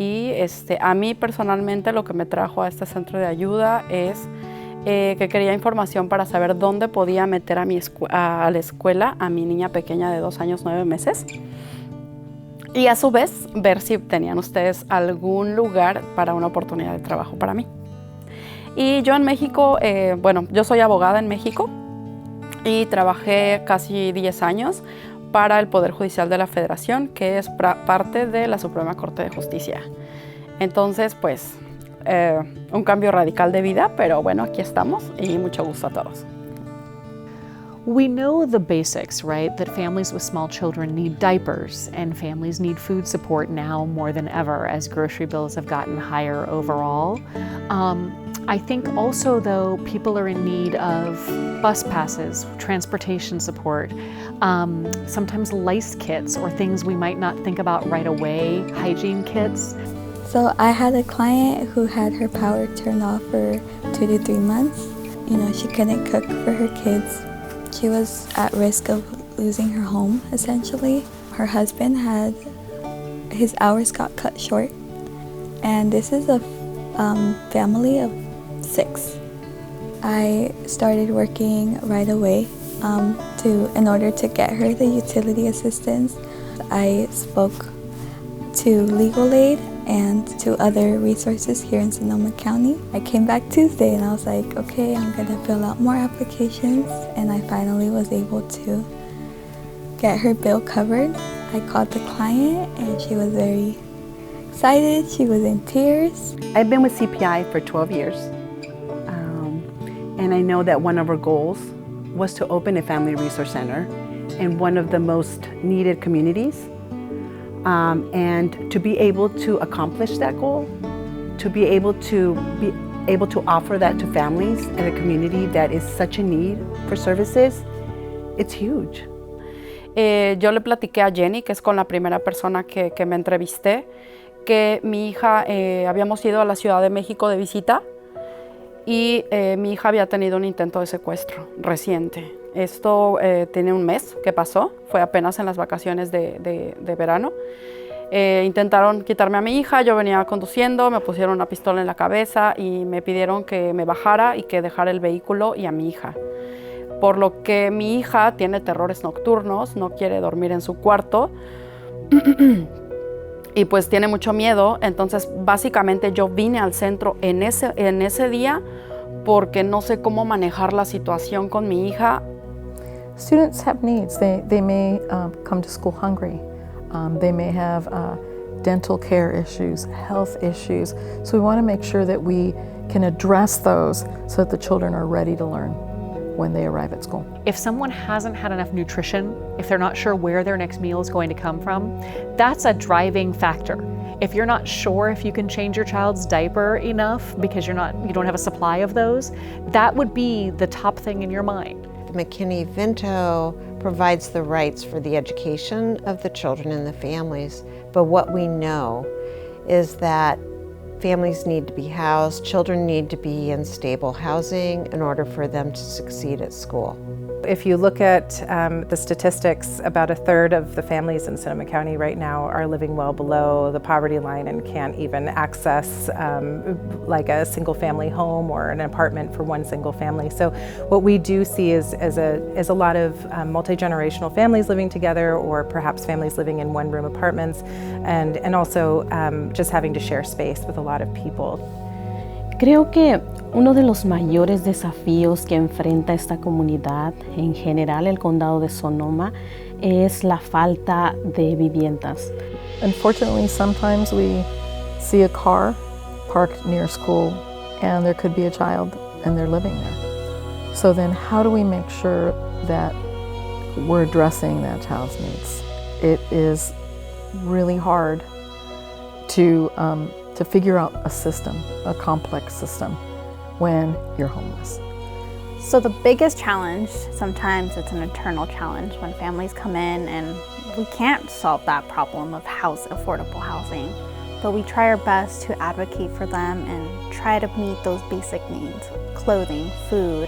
Y a mí personalmente lo que me trajo a este centro de ayuda es que quería información para saber dónde podía meter a la escuela a mi niña pequeña de 2 años 9 meses. Y a su vez, ver si tenían ustedes algún lugar para una oportunidad de trabajo para mí. Y yo en México, bueno, yo soy abogada en México y trabajé casi 10 años para el Poder Judicial de la Federación, que es parte de la Suprema Corte de Justicia. Entonces, pues, un cambio radical de vida, pero bueno, aquí estamos y mucho gusto a todos. We know the basics, right? That families with small children need diapers and families need food support now more than ever as grocery bills have gotten higher overall. I think also, though, people are in need of bus passes, transportation support, sometimes lice kits or things we might not think about right away, hygiene kits. So I had a client who had her power turned off for 2 to 3 months. You know, she couldn't cook for her kids. She was at risk of losing her home, essentially. Her husband his hours got cut short. And this is a family of 6. I started working right away in order to get her the utility assistance. I spoke to legal aid and to other resources here in Sonoma County. I came back Tuesday and I was like, okay, I'm gonna fill out more applications, and I finally was able to get her bill covered. I called the client and she was very excited, she was in tears. I've been with CPI for 12 years, and I know that one of our goals was to open a family resource center in one of the most needed communities. And to be able to accomplish that goal, to be able to offer that to families in a community that is such a need for services, it's huge. Yo le platiqué a Jenny, que es con la primera persona que me entrevisté, que mi hija, habíamos ido a la Ciudad de México de visita y mi hija había tenido un intento de secuestro reciente. Esto tiene un mes que pasó, fue apenas en las vacaciones de verano. Intentaron quitarme a mi hija, yo venía conduciendo, me pusieron una pistola en la cabeza y me pidieron que me bajara y que dejara el vehículo y a mi hija. Por lo que mi hija tiene terrores nocturnos, no quiere dormir en su cuarto y pues tiene mucho miedo. Entonces básicamente yo vine al centro en ese día porque no sé cómo manejar la situación con mi hija. Students have needs. They may come to school hungry. They may have dental care issues, health issues. So we want to make sure that we can address those so that the children are ready to learn when they arrive at school. If someone hasn't had enough nutrition, if they're not sure where their next meal is going to come from, that's a driving factor. If you're not sure if you can change your child's diaper enough because you don't have a supply of those, that would be the top thing in your mind. McKinney-Vento provides the rights for the education of the children and the families, but what we know is that families need to be housed, children need to be in stable housing in order for them to succeed at school. If you look at the statistics, about 1/3 of the families in Sonoma County right now are living well below the poverty line and can't even access like a single family home or an apartment for one single family. So what we do see is a lot of multi-generational families living together, or perhaps families living in one-room apartments, and also just having to share space with a lot of people. Creo que uno de los mayores desafíos que enfrenta esta comunidad, en general el condado de Sonoma, es la falta de viviendas. Unfortunately, sometimes we see a car parked near school and there could be a child and they're living there. So then how do we make sure that we're addressing that child's needs? It is really hard to figure out a system, a complex system, when you're homeless. So the biggest challenge, sometimes it's an internal challenge when families come in and we can't solve that problem of affordable housing, but we try our best to advocate for them and try to meet those basic needs, clothing, food,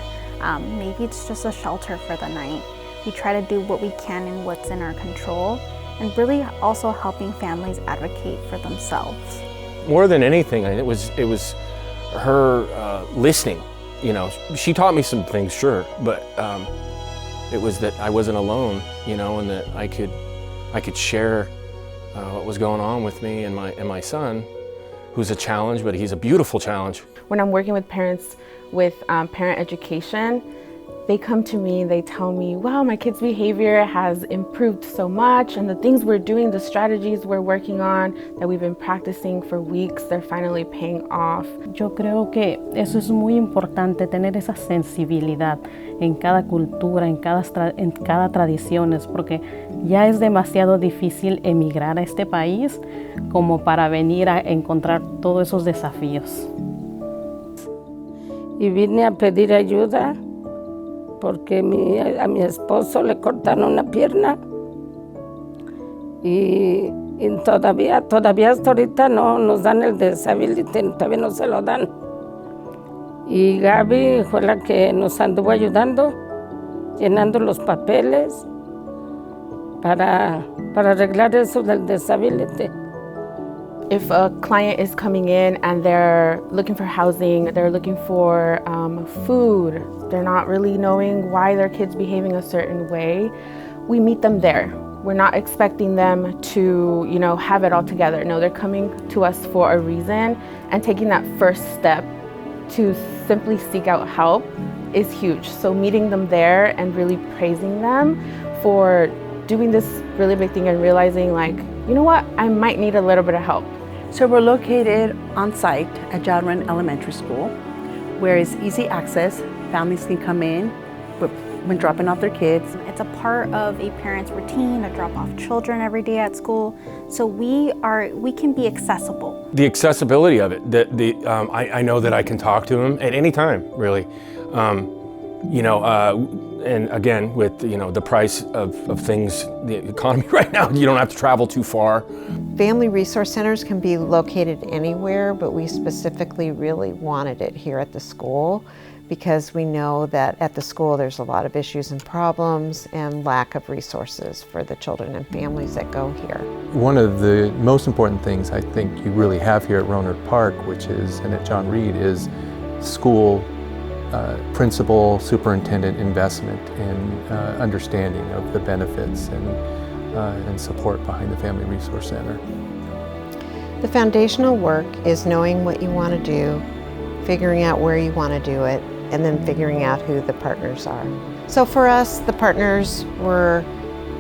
maybe it's just a shelter for the night. We try to do what we can and what's in our control, and really also helping families advocate for themselves. more than anything, it was her listening. You know, she taught me some things, sure, but it was that I wasn't alone, you know, and that I could share what was going on with me and my son, who's a challenge, but he's a beautiful challenge. When I'm working with parents with parent education, they come to me, they tell me, wow, my kid's behavior has improved so much, and the things we're doing, the strategies we're working on, that we've been practicing for weeks, they're finally paying off. Yo creo que eso es muy importante, tener esa sensibilidad en cada cultura, en cada tradición, porque ya es demasiado difícil emigrar a este país como para venir a encontrar todos esos desafíos. Y vine a pedir ayuda porque a mi esposo le cortaron una pierna y todavía hasta ahorita no nos dan el disability, todavía no se lo dan. Y Gaby fue la que nos anduvo ayudando, llenando los papeles para arreglar eso del disability. If a client is coming in and they're looking for housing, they're looking for food, they're not really knowing why their kid's behaving a certain way, we meet them there. We're not expecting them to, you know, have it all together. No, they're coming to us for a reason, and taking that first step to simply seek out help is huge. So meeting them there and really praising them for doing this really big thing and realizing, like, you know what, I might need a little bit of help. So we're located on site at Jadron Elementary School, where it's easy access. Families can come in when dropping off their kids. It's a part of a parent's routine to drop off children every day at school. So we can be accessible. The accessibility of it, I know that I can talk to him at any time, really. And again, with the price of things, the economy right now, you don't have to travel too far. Family resource centers can be located anywhere, but we specifically really wanted it here at the school because we know that at the school there's a lot of issues and problems and lack of resources for the children and families that go here. One of the most important things I think you really have here at Rohnert Park, and at John Reed, is school principal, superintendent investment in understanding of the benefits and support behind the Family Resource Center. The foundational work is knowing what you want to do, figuring out where you want to do it, and then figuring out who the partners are. So for us, the partners were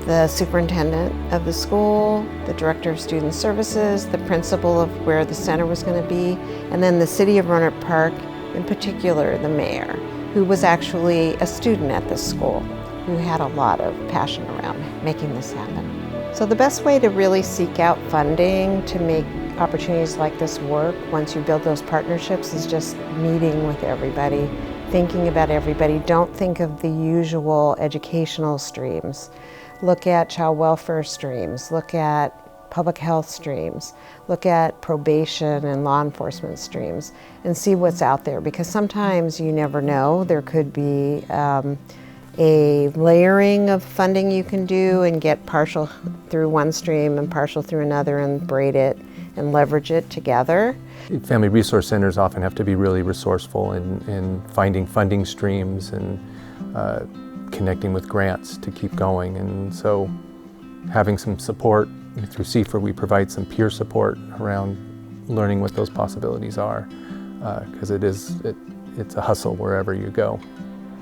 the superintendent of the school, the director of student services, the principal of where the center was going to be, and then the city of Rohnert Park, in particular the mayor, who was actually a student at this school, who had a lot of passion around making this happen. So the best way to really seek out funding to make opportunities like this work, once you build those partnerships, is just meeting with everybody, thinking about everybody. Don't think of the usual educational streams. Look at child welfare streams, look at public health streams, look at probation and law enforcement streams, and see what's out there, because sometimes you never know. There could be a layering of funding you can do and get partial through one stream and partial through another and braid it and leverage it together. Family resource centers often have to be really resourceful in finding funding streams and connecting with grants to keep going, and so having some support through CFR, we provide some peer support around learning what those possibilities are, because it's a hustle wherever you go.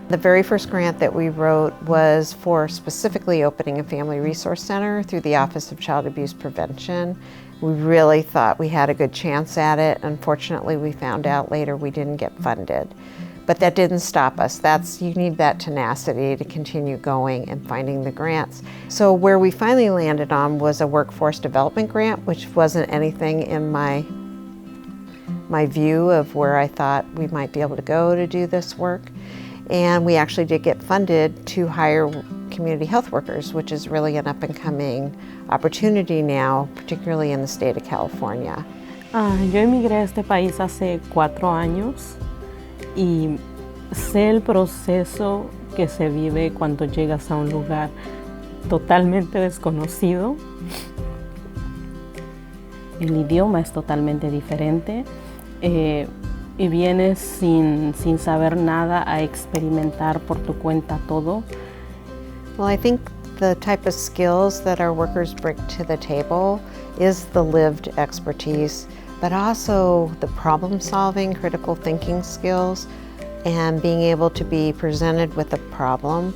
The very first grant that we wrote was for specifically opening a family resource center through the Office of Child Abuse Prevention. We really thought we had a good chance at it. Unfortunately, we found out later we didn't get funded. But that didn't stop us. You need that tenacity to continue going and finding the grants. So where we finally landed on was a workforce development grant, which wasn't anything in my view of where I thought we might be able to go to do this work. And we actually did get funded to hire community health workers, which is really an up-and-coming opportunity now, particularly in the state of California. Yo emigré a este país hace 4 años y sé el proceso que se vive cuando llegas a un lugar totalmente desconocido el idioma es totalmente diferente y vienes sin saber nada a experimentar por tu cuenta todo. Well, I think the type of skills that our workers bring to the table is the lived expertise, but also the problem-solving, critical thinking skills, and being able to be presented with a problem,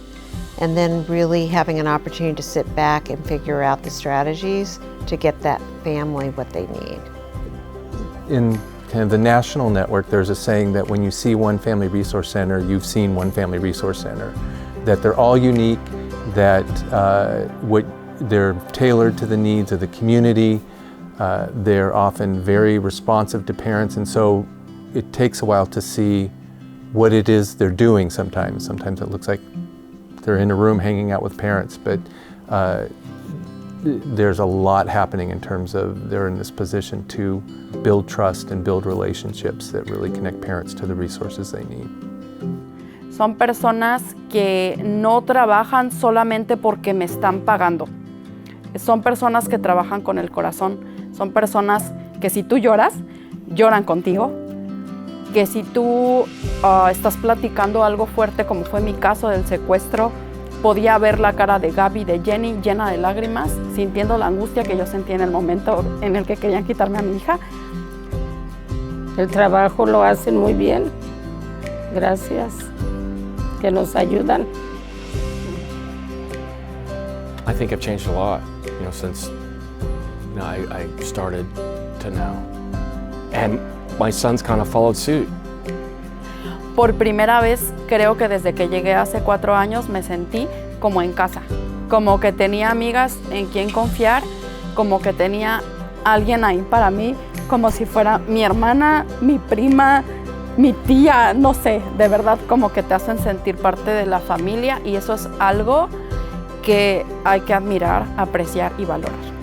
and then really having an opportunity to sit back and figure out the strategies to get that family what they need. In kind of the national network, there's a saying that when you see one family resource center, you've seen one family resource center. That they're all unique, that they're tailored to the needs of the community. They're often very responsive to parents, and so it takes a while to see what it is they're doing sometimes. Sometimes it looks like they're in a room hanging out with parents, but there's a lot happening in terms of they're in this position to build trust and build relationships that really connect parents to the resources they need. Son personas que no trabajan solamente porque me están pagando. Son personas que trabajan con el corazón. Son personas que si tú lloras, lloran contigo. Que si tú estás platicando algo fuerte, como fue mi caso del secuestro, podía ver la cara de Gaby, de Jenny, llena de lágrimas, sintiendo la angustia que yo sentí en el momento en el que querían quitarme a mi hija. El trabajo lo hacen muy bien. Gracias. Que nos ayudan. I think I've changed a lot, since I started to now. And my son's kind of followed suit. Por primera vez, creo que desde que llegué hace 4 años me sentí como en casa. Como que tenía amigas en quien confiar, como que tenía alguien ahí para mí, como si fuera mi hermana, mi prima, mi tía, no sé, de verdad como que te hacen sentir parte de la familia y eso es algo que hay que admirar, apreciar y valorar.